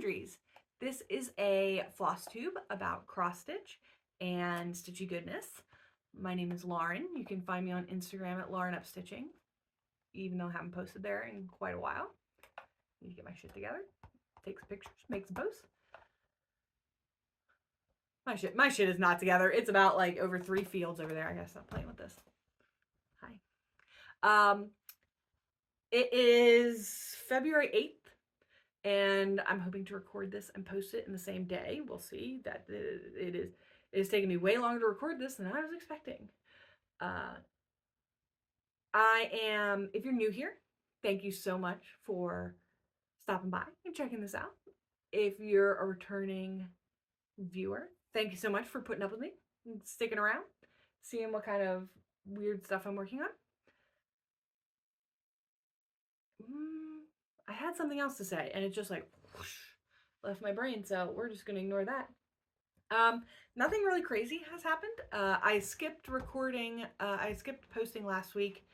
Boundaries. This is a floss tube about cross stitch and stitchy goodness. My name is Lauren. You can find me on Instagram at LaurenUpStitching, even though I haven't posted there in quite a while. Need to get my shit together. Takes pictures, makes a post. My shit is not together. It's about like over 3 fields over there. I gotta stop playing with this. Hi. It is February 8th. And I'm hoping to record this and post it in the same day. We'll see. That it is taking me way longer to record this than I was expecting. If you're new here, thank you so much for stopping by and checking this out. If you're a returning viewer, thank you so much for putting up with me and sticking around, seeing what kind of weird stuff I'm working on. I had something else to say, and it just like whoosh, left my brain, so we're just gonna ignore that. Nothing really crazy has happened. I skipped posting last week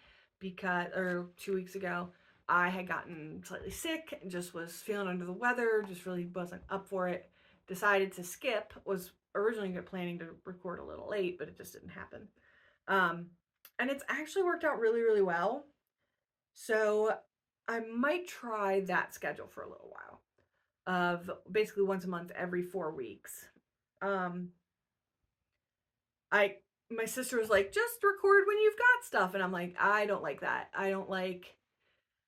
or 2 weeks ago. I had gotten slightly sick and just was feeling under the weather, just really wasn't up for it. Decided to skip, was originally planning to record a little late, but it just didn't happen. And it's actually worked out really, really well. So I might try that schedule for a little while of basically once a month, every 4 weeks. My sister was like, just record when you've got stuff. And I'm like, I don't like that.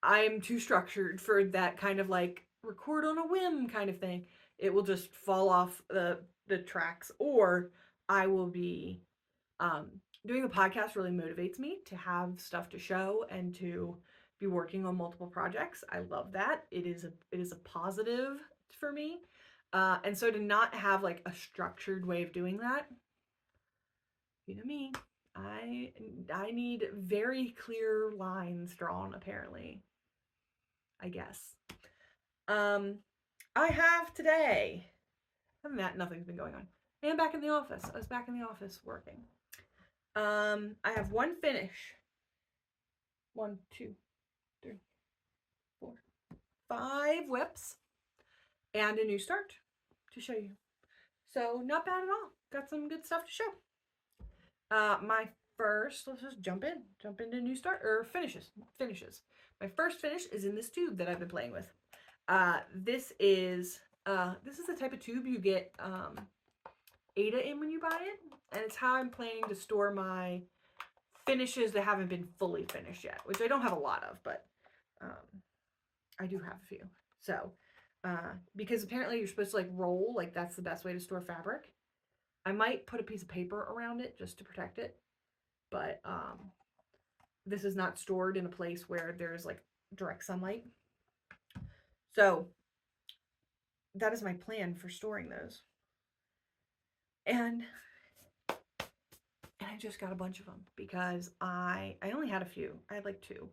I'm too structured for that kind of like record on a whim kind of thing. It will just fall off the tracks, or I will be, doing a podcast really motivates me to have stuff to show and to be working on multiple projects. I love that. It is a positive for me. And so to not have like a structured way of doing that, you know me, I need very clear lines drawn, apparently. I guess. I have today, other than that, nothing's been going on. I am back in the office. I was back in the office working. I have one finish. 1, 2, 3, 4, 5 whips and a new start to show you. So not bad at all. Got some good stuff to show. Let's just jump into new start or finishes. My first finish is in this tube that I've been playing with. This is the type of tube you get Aida in when you buy it, and it's how I'm planning to store my finishes that haven't been fully finished yet, which I don't have a lot of, but I do have a few. So because apparently you're supposed to like roll, like that's the best way to store fabric. I might put a piece of paper around it just to protect it, but this is not stored in a place where there's like direct sunlight. So that is my plan for storing those. And I just got a bunch of them because I only had a few. I had like 2.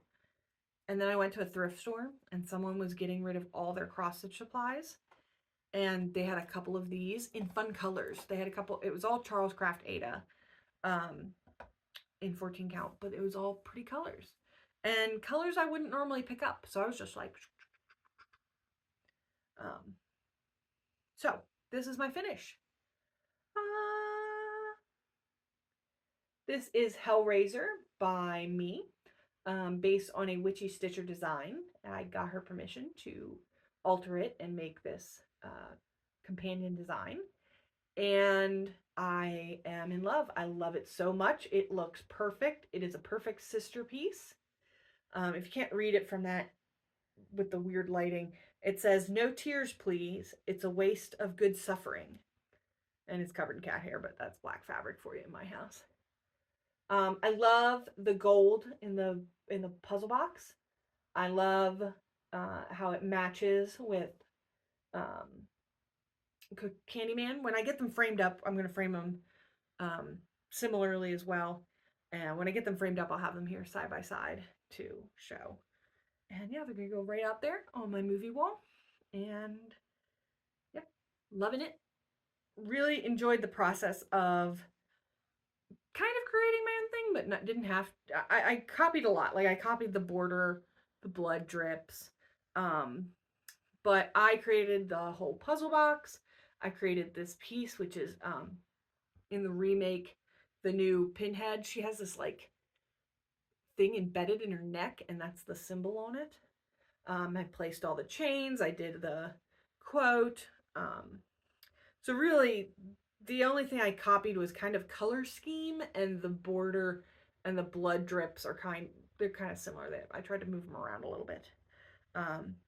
And then I went to a thrift store and someone was getting rid of all their cross stitch supplies. And they had a couple of these in fun colors. They had a couple, it was all Charles Craft Aida in 14 count, but it was all pretty colors. And colors I wouldn't normally pick up. So I was just like, so this is my finish. This is Hellraiser by me, based on a Witchy Stitcher design. I got her permission to alter it and make this companion design. And I am in love. I love it so much. It looks perfect. It is a perfect sister piece. If you can't read it from that with the weird lighting, it says, "No tears, please. It's a waste of good suffering." And it's covered in cat hair, but that's black fabric for you in my house. I love the gold in the puzzle box. I love how it matches with Candyman. When I get them framed up, I'm going to frame them similarly as well. And when I get them framed up, I'll have them here side by side to show. And yeah, they're going to go right out there on my movie wall. And yeah, loving it. Really enjoyed the process of kind of creating my own thing, but didn't have to. I copied a lot. Like I copied the border, the blood drips, But I created the whole puzzle box. I created this piece, which is in the remake, the new pinhead. She has this like thing embedded in her neck, and that's the symbol on it. I placed all the chains. I did the quote. So really, the only thing I copied was kind of color scheme, and the border and the blood drips are they're kind of similar. I tried to move them around a little bit.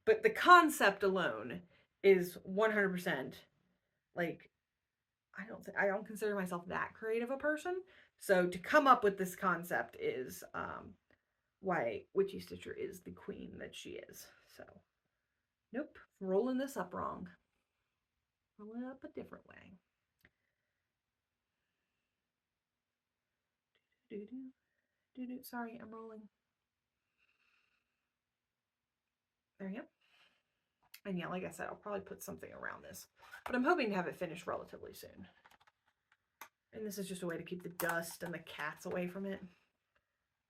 But the concept alone is 100% like, I don't consider myself that creative a person. So to come up with this concept is why Witchy Stitcher is the queen that she is. So nope, rolling this up wrong. Rolling it up a different way. Sorry, I'm rolling. There you go. And yeah, like I said, I'll probably put something around this, but I'm hoping to have it finished relatively soon. And this is just a way to keep the dust and the cats away from it.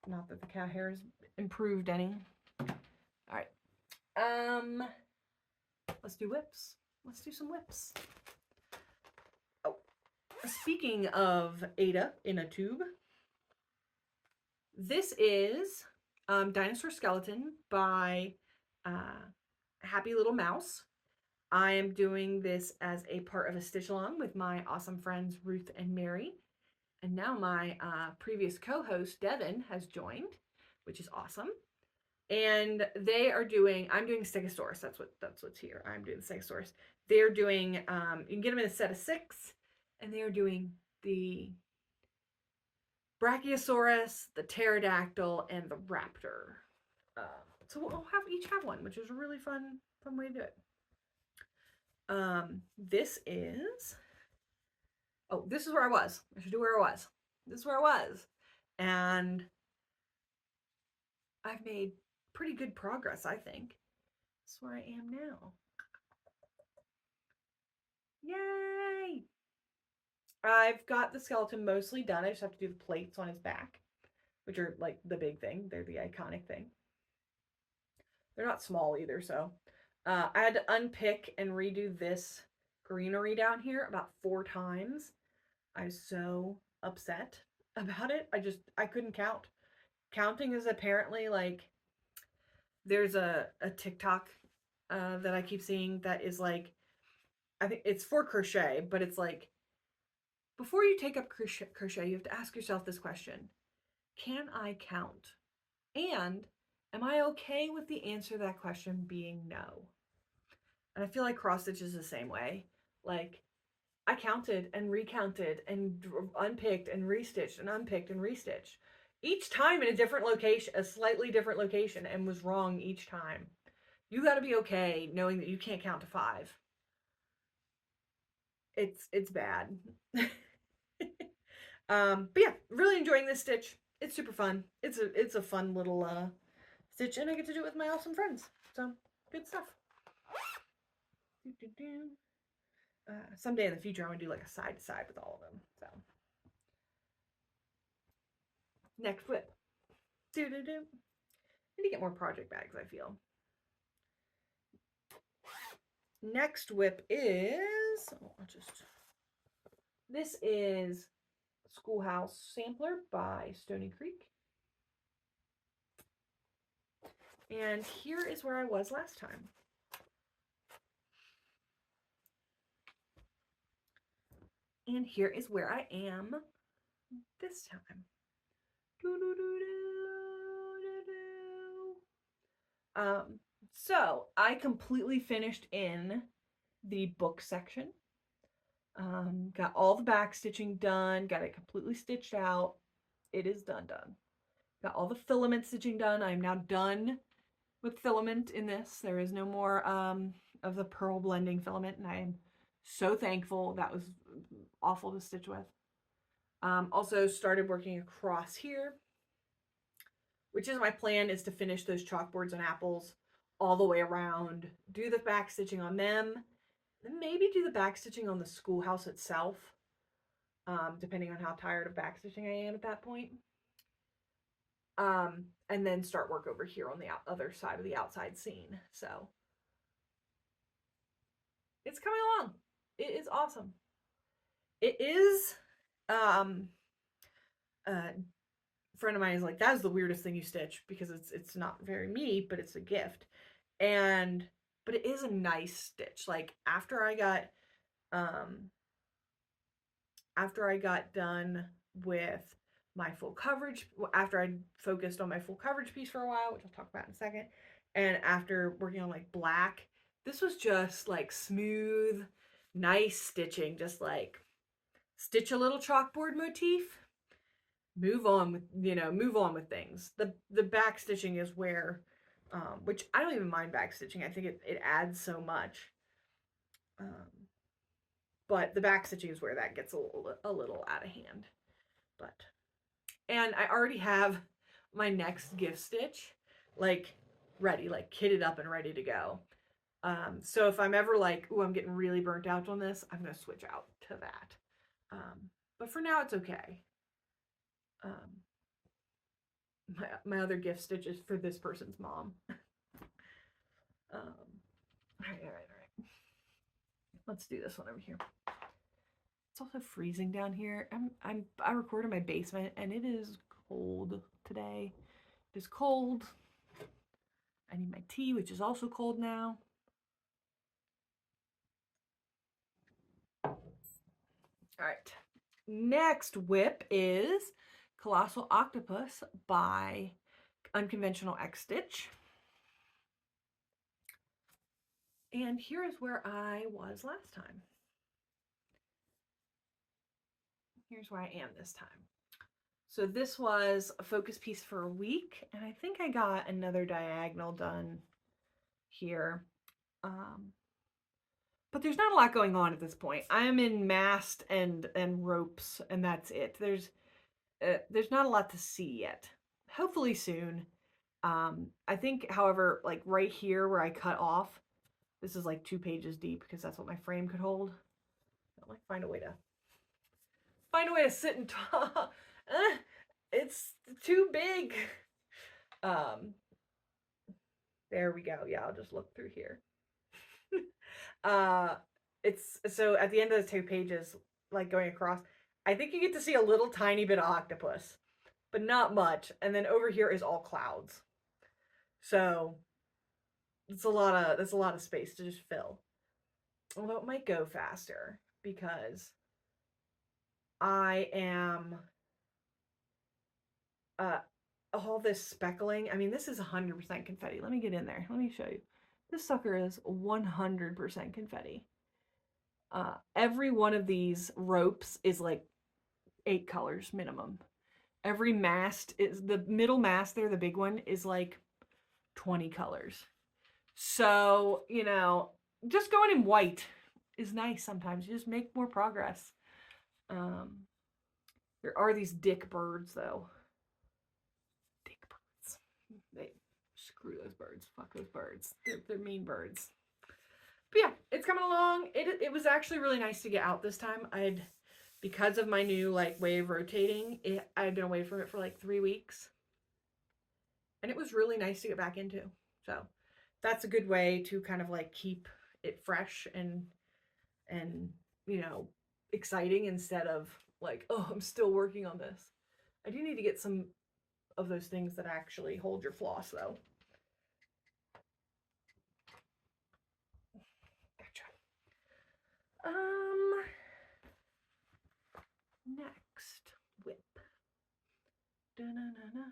Not that the cat hair has improved any. All right. Let's do whips. Let's do some whips. Oh, speaking of Aida in a tube, this is Dinosaur Skeleton by Happy Little Mouse. I am doing this as a part of a stitch along with my awesome friends Ruth and Mary. And now my previous co-host Devin has joined, which is awesome. And they are doing, I'm doing Stegosaurus. That's what's here. I'm doing the Stegosaurus. They're doing, you can get them in a set of 6, and they are doing the Brachiosaurus, the Pterodactyl, and the Raptor. So we'll each have one, which is a really fun way to do it. This is, this is where I was. I should do where I was. This is where I was. And I've made pretty good progress, I think. That's where I am now. Yay! I've got the skeleton mostly done. I just have to do the plates on his back, which are like the big thing. They're the iconic thing. They're not small either, so. I had to unpick and redo this greenery down here about 4 times. I was so upset about it. I couldn't count. Counting is apparently like, there's a TikTok that I keep seeing that is like, I think it's for crochet, but it's like, before you take up crochet, you have to ask yourself this question: can I count? And am I okay with the answer to that question being no? And I feel like cross stitch is the same way. Like, I counted and recounted and unpicked and restitched and unpicked and restitched. Each time in a different location, a slightly different location, and was wrong each time. You got to be okay knowing that you can't count to 5. It's bad. But yeah, really enjoying this stitch. It's super fun. It's a fun little stitch, and I get to do it with my awesome friends. So good stuff. Someday in the future, I want to do like a side to side with all of them. So next whip. I need to get more project bags, I feel. Next whip is, this is Schoolhouse Sampler by StoneyCreek. And here is where I was last time. And here is where I am this time. So I completely finished in the book section. Got all the back stitching done, got it completely stitched out. It is done. Got all the filament stitching done. I'm now done with filament in this. There is no more of the pearl blending filament, and I am so thankful. That was awful to stitch with. Also started working across here, which is my plan, is to finish those chalkboards and apples all the way around, do the back stitching on them, then maybe do the back stitching on the schoolhouse itself, depending on how tired of back stitching I am at that point. And then start work over here on the other side of the outside scene. So It's coming along. It is awesome. It is, a friend of mine is like, that's the weirdest thing you stitch, because it's not very me, but it's a gift. And, but it is a nice stitch. Like um, after I got done with my full coverage, after I focused on my full coverage piece for a while, which I'll talk about in a second, and after working on like black, this was just like smooth, nice stitching, just like stitch a little chalkboard motif, move on with, move on with things. The back stitching is where, which I don't even mind back stitching. I think it adds so much. But the back stitching is where that gets a little out of hand. But, and I already have my next gift stitch, like ready, like kitted up and ready to go. So if I'm ever like, ooh, I'm getting really burnt out on this, I'm going to switch out to that. But for now, it's okay. My other gift stitch is for this person's mom. All right. Let's do this one over here. It's also freezing down here. I record in my basement, and it is cold today. It is cold. I need my tea, which is also cold now. All right. Next whip is Colossal Octopus by Unconventional X Stitch. And here is where I was last time. Here's where I am this time. So this was a focus piece for a week, and I think I got another diagonal done here. But there's not a lot going on at this point. I'm in mast and ropes, and that's it. There's not a lot to see yet. Hopefully soon. I think, however, like right here where I cut off, this is like 2 pages deep because that's what my frame could hold. I'll like find a way to sit and talk. It's too big. There we go. Yeah, I'll just look through here. It's so at the end of the 2 pages, like going across, I think you get to see a little tiny bit of octopus, but not much. And then over here is all clouds. So that's a lot of space to just fill. Although it might go faster because I am all this speckling. I mean, this is 100% confetti. Let me get in there. Let me show you. This sucker is 100% confetti. Every one of these ropes is like 8 colors minimum. Every mast is, the middle mast there, the big one, is like 20 colors. So, just going in white is nice sometimes. You just make more progress. There are these dick birds, though. Dick birds. They screw those birds. Fuck those birds. They're mean birds. But yeah, it's coming along. It was actually really nice to get out this time. Because of my new like way of rotating, I'd been away from it for like 3 weeks. And it was really nice to get back into. So that's a good way to kind of like keep it fresh and exciting instead of like, oh, I'm still working on this. I do need to get some of those things that actually hold your floss though. Gotcha. Next whip. Da-na-na-na.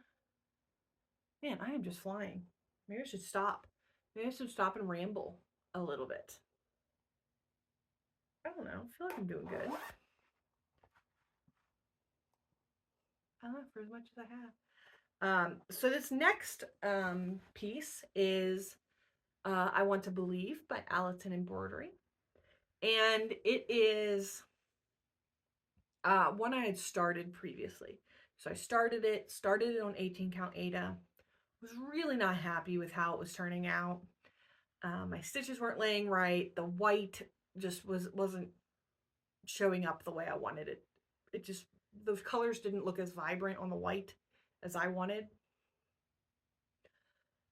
Man, I am just flying. Maybe I should stop. Maybe I should stop and ramble a little bit. I don't know. I feel like I'm doing good. I don't know, for as much as I have. So this next piece is I Want to Believe by Alliton Embroidery. And it is one I had started previously. So I started it on 18 count Aida. Was really not happy with how it was turning out. My stitches weren't laying right. The white just wasn't showing up the way I wanted it. It just, those colors didn't look as vibrant on the white as I wanted.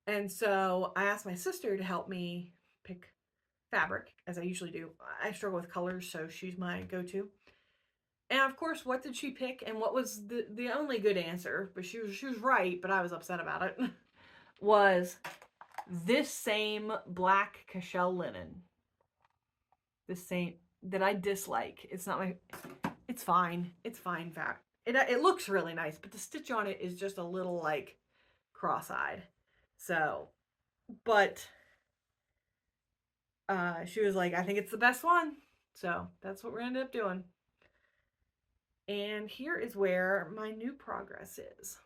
And so I asked my sister to help me pick fabric, as I usually do. I struggle with colors, so she's my go-to. And of course, what did she pick? And what was the only good answer, but she was right, but I was upset about it, was this same black cashel linen. This same that I dislike. It's not my. It's fine. It's fine fabric. It looks really nice, but the stitch on it is just a little like cross-eyed. So, but she was like, I think it's the best one. So that's what we're ended up doing. And here is where my new progress is.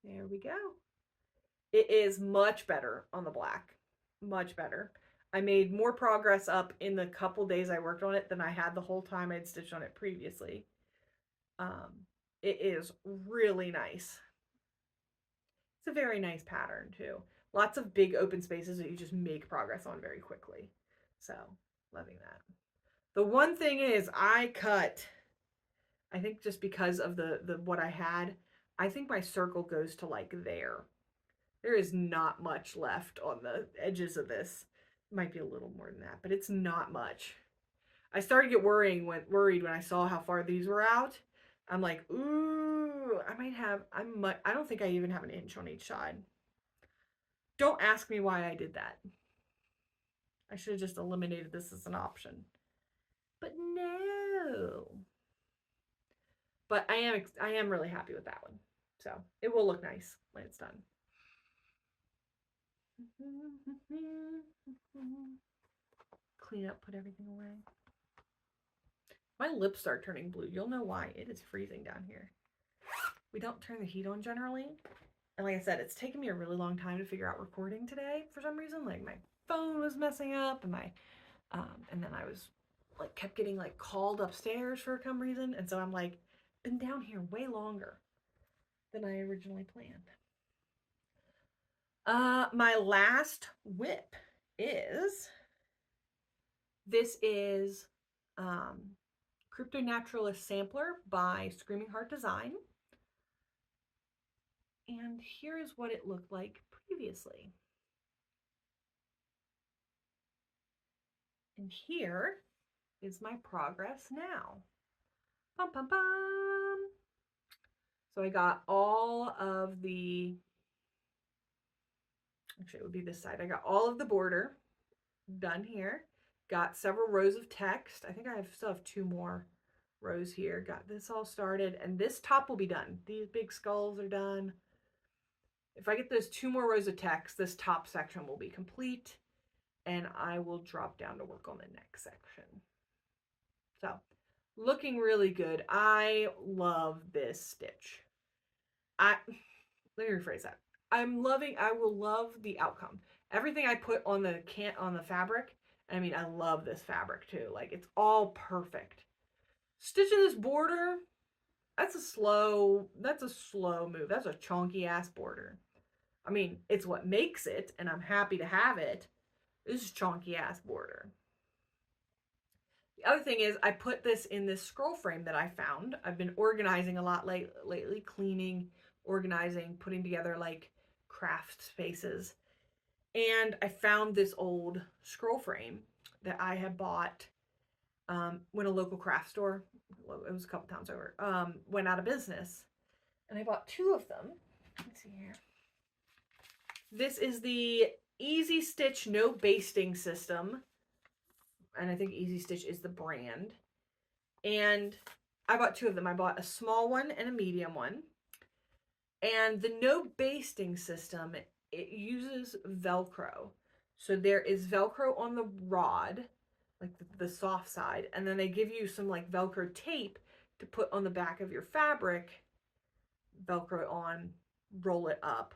There we go. It is much better on the black. Much better. I made more progress up in the couple days I worked on it than I had the whole time I'd stitched on it previously. It is really nice. It's a very nice pattern too. Lots of big open spaces that you just make progress on very quickly. So, loving that. The one thing is I cut, I think just because of the what I had, I think my circle goes to like there. There is not much left on the edges of this. Might be a little more than that, but it's not much. I started to get worried when I saw how far these were out. I'm like, ooh, I don't think I even have an inch on each side. Don't ask me why I did that. I should have just eliminated this as an option. But no. But I am really happy with that one. So it will look nice when it's done. Clean up, put everything away. My lips start turning blue. You'll know why. It is freezing down here. We don't turn the heat on generally. And like I said, it's taken me a really long time to figure out recording today for some reason. Like my phone was messing up and and then I was like kept getting like called upstairs for some reason. And so I'm like, been down here way longer than I originally planned. My last whip is, this is CryptoNaturalist Sampler by Screaming Heart Design. And here is what it looked like previously. And here is my progress now. Bum, bum, bum. So I got all of the, actually it would be this side. I got all of the border done here. Got several rows of text. I think I still have 2 more rows here. Got this all started, and this top will be done. These big skulls are done. If I get those 2 more rows of text, this top section will be complete, and I will drop down to work on the next section. So, looking really good. I love this stitch. Let me rephrase that. I will love the outcome. Everything I put on the fabric, I mean, I love this fabric too. Like, it's all perfect. Stitching this border, that's a slow move. That's a chunky ass border. I mean, it's what makes it, and I'm happy to have it. This is chunky ass border. The other thing is I put this in this scroll frame that I found. I've been organizing a lot lately, cleaning, organizing, putting together like craft spaces. And I found this old scroll frame that I had bought when a local craft store, it was a couple towns over, went out of business. And I bought 2 of them. Let's see here. This is the Easy Stitch No Basting System. And I think Easy Stitch is the brand. And I bought 2 of them. I bought a small one and a medium one. And the no basting system, it uses Velcro. So there is Velcro on the rod, like the soft side, and then they give you some like Velcro tape to put on the back of your fabric, Velcro on, roll it up.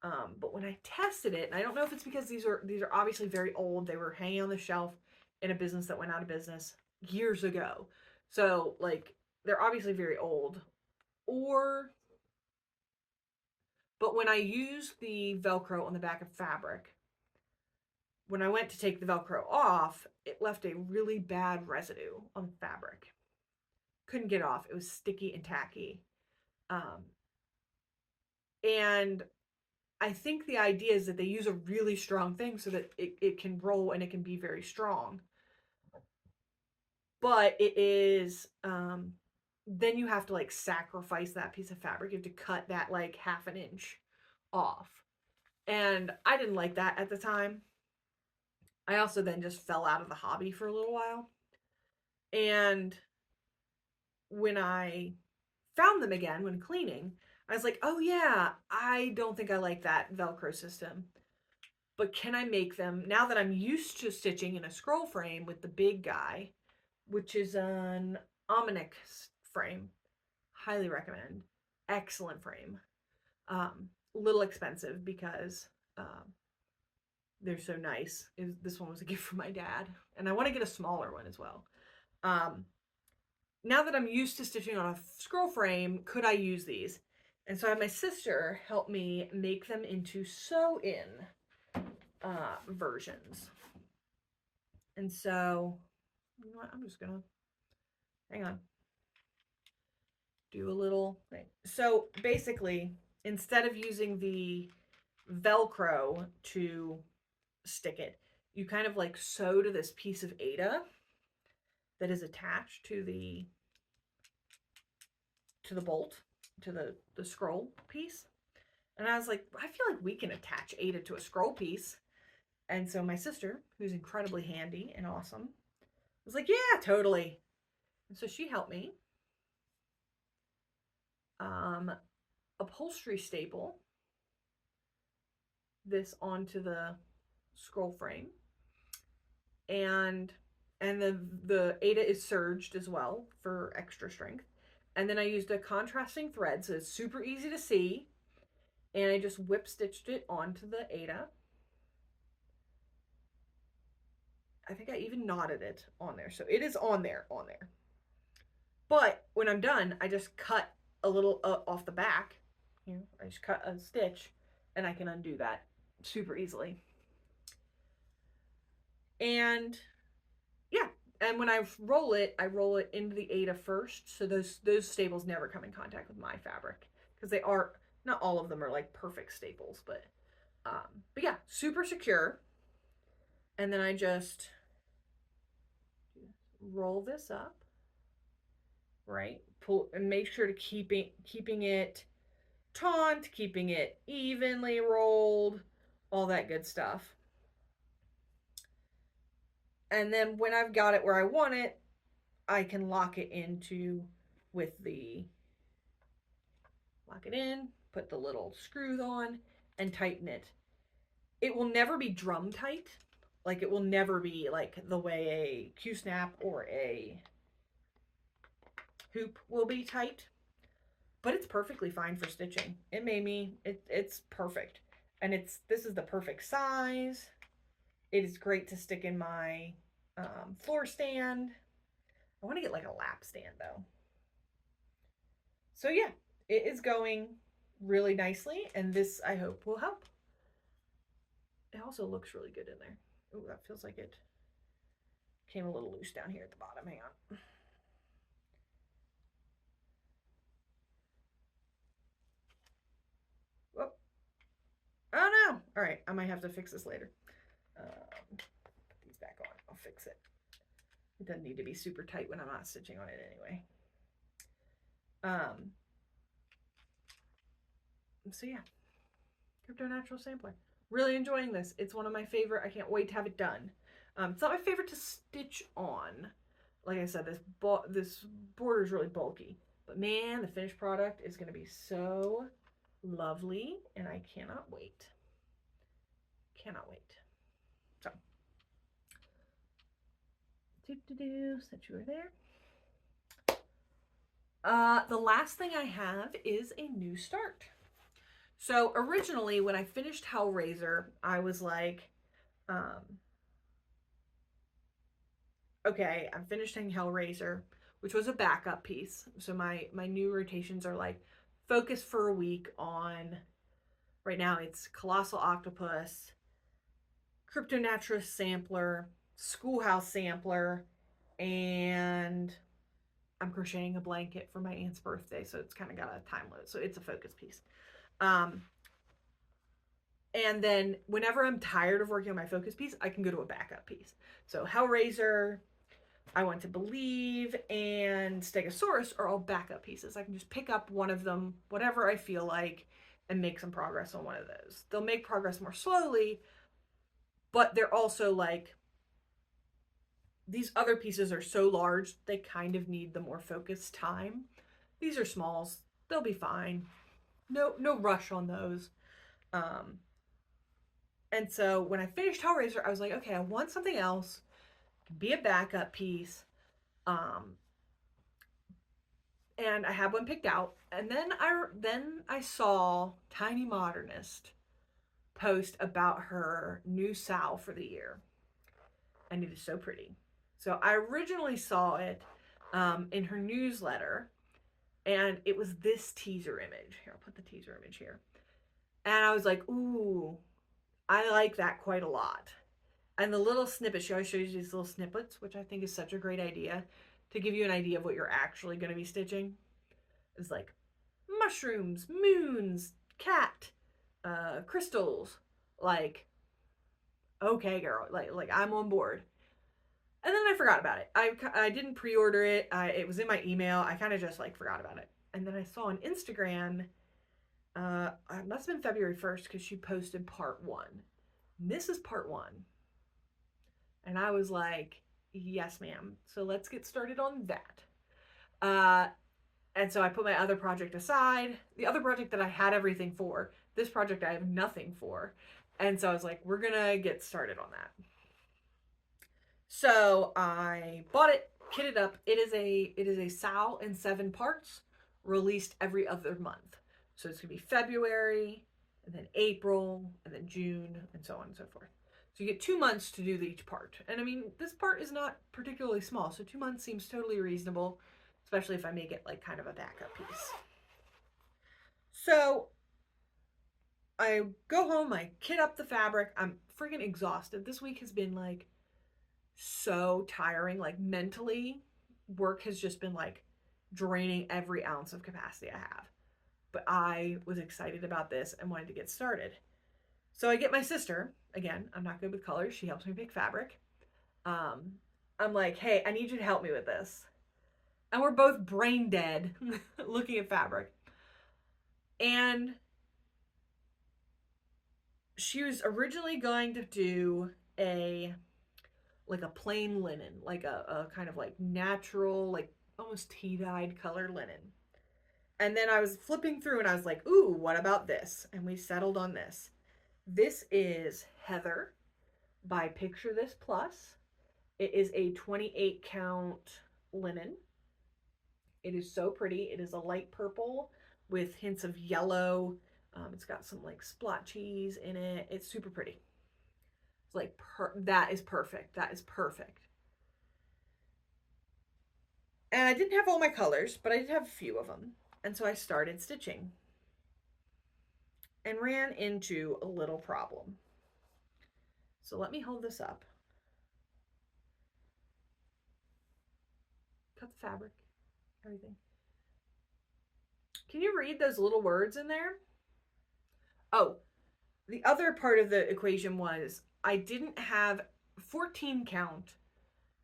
But when I tested it, and I don't know if it's because these are obviously very old, they were hanging on the shelf in a business that went out of business years ago. So like they're obviously very old. But when I used the Velcro on the back of fabric, when I went to take the Velcro off, it left a really bad residue on the fabric. Couldn't get off. It was sticky and tacky. And I think the idea is that they use a really strong thing so that it can roll and it can be very strong. But it is, then you have to like sacrifice that piece of fabric. You have to cut that like half an inch off. And I didn't like that at the time. I also then just fell out of the hobby for a little while. And when I found them again when cleaning, I was like, oh yeah, I don't think I like that Velcro system. But can I make them, now that I'm used to stitching in a scroll frame with the big guy, which is an Omnic frame. Highly recommend. Excellent frame. Little expensive because they're so nice. This one was a gift from my dad. And I want to get a smaller one as well. Now that I'm used to stitching on a scroll frame, could I use these? And so I had my sister help me make them into sew-in versions. And so, you know what? I'm just gonna, hang on. Do a little thing. So basically, instead of using the Velcro to stick it, you kind of like sew to this piece of Aida that is attached to the bolt, to the scroll piece. And I was like, I feel like we can attach Aida to a scroll piece. And so my sister, who's incredibly handy and awesome, was like, yeah, totally. And so she helped me. Upholstery staple this onto the scroll frame. And the Aida is serged as well for extra strength. And then I used a contrasting thread, so it's super easy to see. And I just whip stitched it onto the Aida. I think I even knotted it on there. So it is on there. But when I'm done, I just cut a little off the back. Here, I just cut a stitch and I can undo that super easily. And yeah, and when I roll it into the Aida first. So those staples never come in contact with my fabric because they are, not all of them are like perfect staples, but yeah, super secure. And then I just roll this up, right? Pull and make sure to keeping it taut, keeping it evenly rolled, all that good stuff. And then when I've got it where I want it, I can lock it into with the, lock it in, put the little screws on, and tighten it. It will never be drum tight. Like it will never be like the way a Q-snap or a hoop will be tight. But it's perfectly fine for stitching. It made me, it's perfect. And this is the perfect size. It is great to stick in my floor stand. I want to get like a lap stand though. So yeah, it is going really nicely, and this I hope will help. It also looks really good in there. Oh, that feels like it came a little loose down here at the bottom. Hang on. Whoop. Oh no! All right, I might have to fix this later. Put these back on. I'll fix it. It doesn't need to be super tight when I'm not stitching on it anyway. So yeah, CryptoNaturalist Sampler. Really enjoying this. It's one of my favorite. I can't wait to have it done. It's not my favorite to stitch on. Like I said, this border is really bulky. But man, the finished product is going to be so lovely, and I cannot wait. Cannot wait. So, since you were there. The last thing I have is a new start. So originally, when I finished Hellraiser, I was like, okay, I'm finishing Hellraiser, which was a backup piece. So my new rotations are like focus for a week on, right now it's Colossal Octopus, CryptoNaturalist Sampler, Schoolhouse Sampler, and I'm crocheting a blanket for my aunt's birthday, so it's kind of got a time limit, so it's a focus piece. And then whenever I'm tired of working on my focus piece, I can go to a backup piece. So Hellraiser, I Want to Believe, and Stegosaurus are all backup pieces. I can just pick up one of them, whatever I feel like, and make some progress on one of those. They'll make progress more slowly, but they're also like, these other pieces are so large, they kind of need the more focused time. These are smalls. They'll be fine. No rush on those. And so when I finished Hellraiser, I was like, okay, I want something else. Be a backup piece. And I had one picked out. And then I saw Tiny Modernist post about her new sow for the year. And it is so pretty. So I originally saw it in her newsletter, and it was this teaser image. Here, I'll put the teaser image here. And I was like, ooh, I like that quite a lot. And the little snippets, she always shows you these little snippets, which I think is such a great idea to give you an idea of what you're actually going to be stitching. It's like mushrooms, moons, cat, crystals. Like, okay, girl, like I'm on board. And then I forgot about it. I didn't pre-order it. It was in my email. I kind of just like forgot about it. And then I saw on Instagram, it must have been February 1st because she posted part 1. And this is part 1. And I was like, yes, ma'am. So let's get started on that. And so I put my other project aside. The other project that I had everything for. This project I have nothing for. And so I was like, we're going to get started on that. So I bought it, kitted up. It is a sow in 7 parts, released every other month. So it's going to be February, and then April, and then June, and so on and so forth. So you get 2 months to do each part. And I mean, this part is not particularly small, so 2 months seems totally reasonable, especially if I make it like kind of a backup piece. So I go home, I kit up the fabric. I'm freaking exhausted. This week has been like so tiring. Like mentally, work has just been like draining every ounce of capacity I have. But I was excited about this and wanted to get started. So I get my sister, again, I'm not good with colors. She helps me pick fabric. I'm like, hey, I need you to help me with this. And we're both brain dead looking at fabric. And she was originally going to do a plain linen, like a kind of like natural, like almost tea-dyed color linen. And then I was flipping through and I was like, ooh, what about this? And we settled on this. This is Heather by Picture This Plus. It is a 28 count linen. It is so pretty. It is a light purple with hints of yellow. It's got some like splotchies in it. It's super pretty. It's like, that is perfect. That is perfect. And I didn't have all my colors, but I did have a few of them. And so I started stitching and ran into a little problem. So let me hold this up. Cut the fabric, everything. Can you read those little words in there? Oh, the other part of the equation was I didn't have 14 count.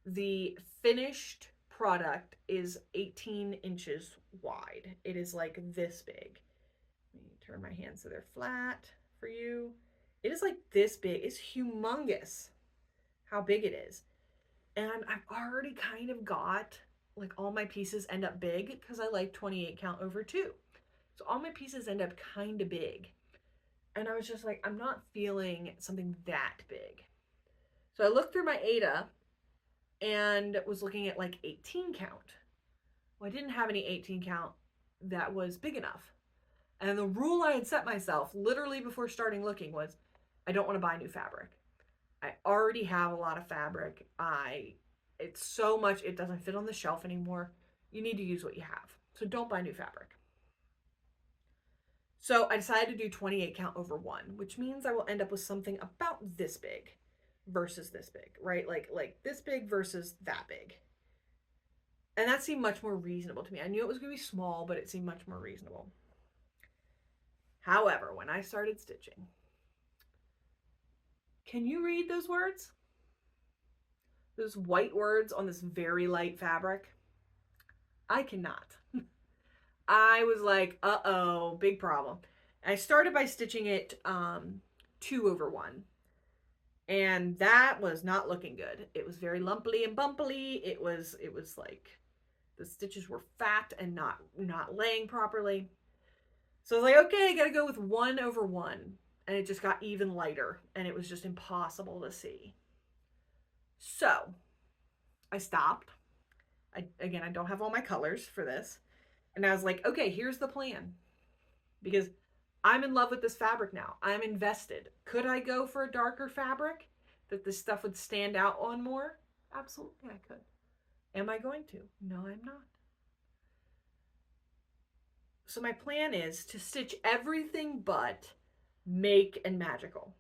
The finished product is 18 inches wide. It is like this big. Let me turn my hands so they're flat for you. It is like this big. It's humongous how big it is. And I've already kind of got like all my pieces end up big because I like 28 count over 2. So all my pieces end up kind of big. And I was just like, I'm not feeling something that big. So I looked through my Aida and was looking at like 18 count. Well, I didn't have any 18 count that was big enough. And the rule I had set myself literally before starting looking was I don't want to buy new fabric. I already have a lot of fabric. It's so much, it doesn't fit on the shelf anymore. You need to use what you have. So don't buy new fabric. So I decided to do 28 count over 1, which means I will end up with something about this big versus this big, right? Like this big versus that big. And that seemed much more reasonable to me. I knew it was going to be small, but it seemed much more reasonable. However, when I started stitching, Can you read those words? Those white words on this very light fabric? I cannot. I was like, uh-oh, big problem. I started by stitching it 2/1. And that was not looking good. It was very lumpy and bumpily. It was like the stitches were fat and not laying properly. So I was like, okay, I gotta go with 1/1. And it just got even lighter, and it was just impossible to see. So I stopped. Again, I don't have all my colors for this. And I was like, okay, here's the plan. Because I'm in love with this fabric now. I'm invested. Could I go for a darker fabric that this stuff would stand out on more? Absolutely, I could. Am I going to? No, I'm not. So my plan is to stitch everything but make and magical.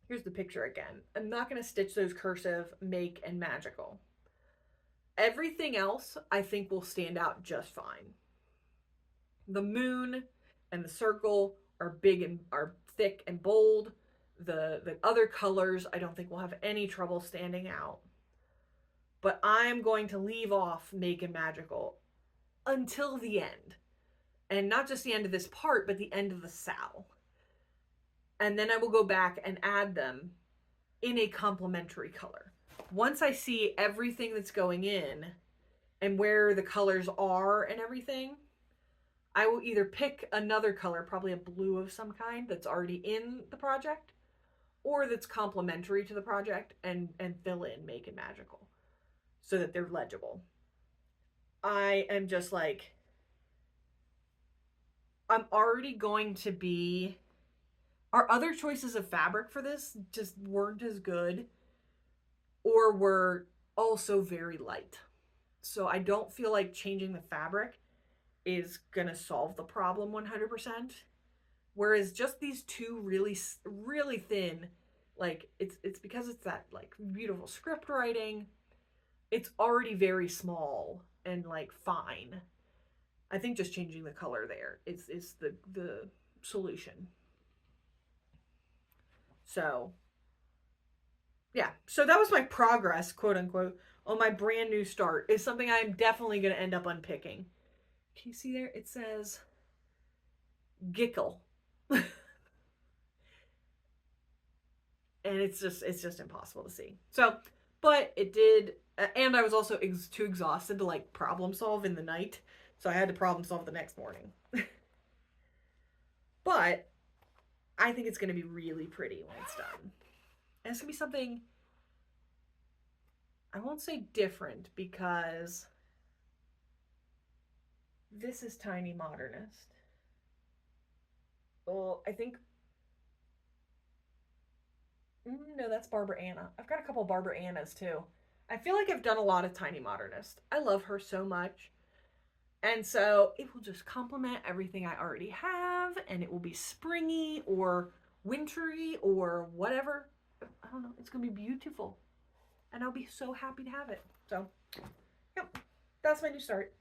Here's the picture again. I'm not going to stitch those cursive make and magical. Everything else I think will stand out just fine. The moon and the circle are big and are thick and bold. The other colors I don't think will have any trouble standing out. But I'm going to leave off make and magical until the end. And not just the end of this part, but the end of the sal. And then I will go back and add them in a complementary color. Once I see everything that's going in and where the colors are and everything, I will either pick another color, probably a blue of some kind that's already in the project, or that's complementary to the project, and fill in make and magical so that they're legible. I am just like, I'm already going to be... Our other choices of fabric for this just weren't as good, or were also very light. So I don't feel like changing the fabric is gonna solve the problem 100%. Whereas just these two really, really thin, like it's because it's that like beautiful script writing, it's already very small and like fine. I think just changing the color there is the solution. So yeah, so that was my progress, quote unquote, on my brand new start. Is something I'm definitely going to end up unpicking. Can you see there? It says Gickle. And it's just impossible to see. So, but it did, and I was also too exhausted to like problem solve in the night. So I had to problem solve the next morning. But I think it's going to be really pretty when it's done. And it's going to be something, I won't say different, because this is Tiny Modernist. Oh, I think, no, that's Barbara Anna. I've got a couple Barbara Annas too. I feel like I've done a lot of Tiny Modernist. I love her so much. And so it will just complement everything I already have, and it will be springy or wintry or whatever. I don't know. It's going to be beautiful. And I'll be so happy to have it. So, yep. That's my new start.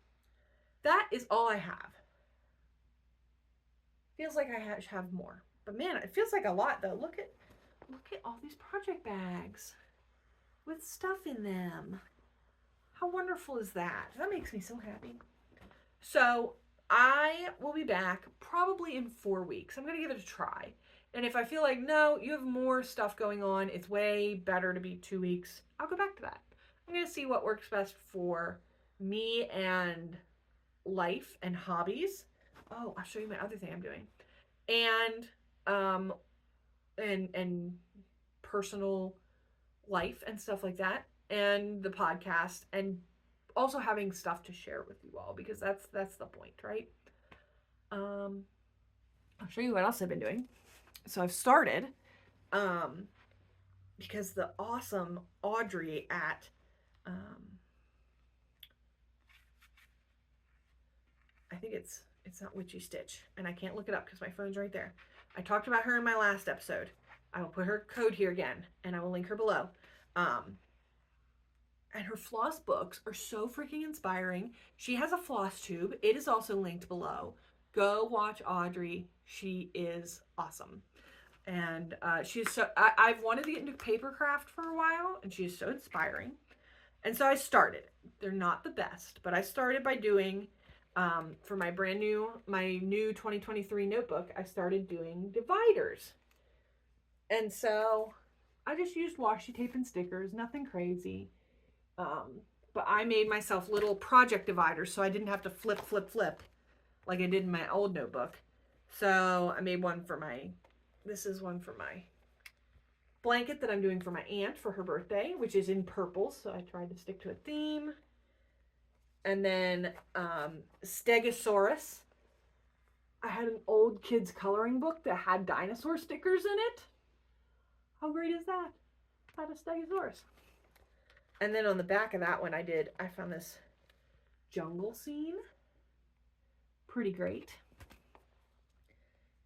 That is all I have. Feels like I have more. But man, it feels like a lot though. Look at all these project bags with stuff in them. How wonderful is that? That makes me so happy. So I will be back probably in 4 weeks. I'm going to give it a try. And if I feel like, no, you have more stuff going on, it's way better to be 2 weeks, I'll go back to that. I'm going to see what works best for me and life and hobbies. Oh, I'll show you my other thing I'm doing. And personal life and stuff like that. And the podcast. And also having stuff to share with you all, because that's the point, right? I'll show you what else I've been doing. So I've started, because the awesome Audrey at, I think it's not Witchy Stitch, and I can't look it up because my phone's right there. I talked about her in my last episode. I will put her code here again, and I will link her below. And her floss books are so freaking inspiring. She has a Flosstube. It is also linked below. Go watch Audrey. She is awesome. And she's so, I've wanted to get into Papercraft for a while, and she is so inspiring. And so I started. They're not the best, but I started by doing, for my new 2023 notebook, I started doing dividers. And so I just used washi tape and stickers, nothing crazy. But I made myself little project dividers so I didn't have to flip like I did in my old notebook. So I made one for this is one for my blanket that I'm doing for my aunt for her birthday, which is in purple, so I tried to stick to a theme. And then Stegosaurus. I had an old kids coloring book that had dinosaur stickers in it. How great is that? I had a Stegosaurus. And then on the back of that one I found this jungle scene. Pretty great.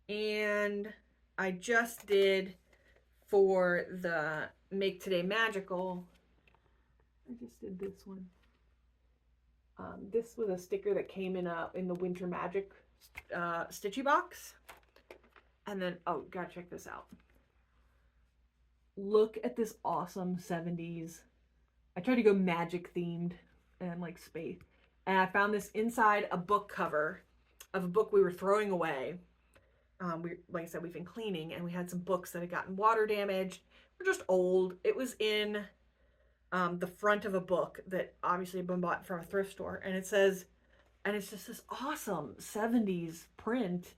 And I just did for the Make Today Magical, I just did this one. This was a sticker that came in the Winter Magic Stitchy box. And then, oh, gotta check this out. Look at this awesome 70s. I tried to go magic themed and like space. And I found this inside a book cover of a book we were throwing away. Like I said, we've been cleaning, and we had some books that had gotten water damaged. Were just old. It was in the front of a book that obviously had been bought from a thrift store, and it says, and it's just this awesome 70s print,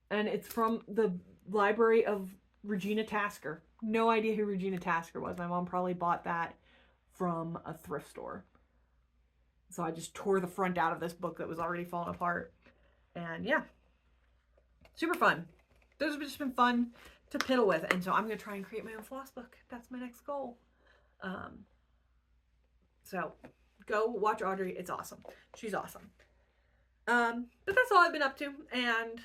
and it's from the library of Regina Tasker. No idea who Regina Tasker was. My mom probably bought that from a thrift store. So I just tore the front out of this book that was already falling apart. And yeah, super fun. Those have just been fun to piddle with. And so I'm going to try and create my own floss book. That's my next goal. So go watch Audrey. It's awesome. She's awesome. But that's all I've been up to. And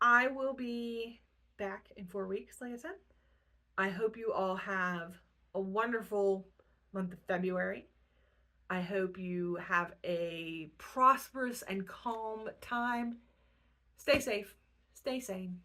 I will be back in 4 weeks, like I said. I hope you all have a wonderful month of February. I hope you have a prosperous and calm time. Stay safe. Stay sane.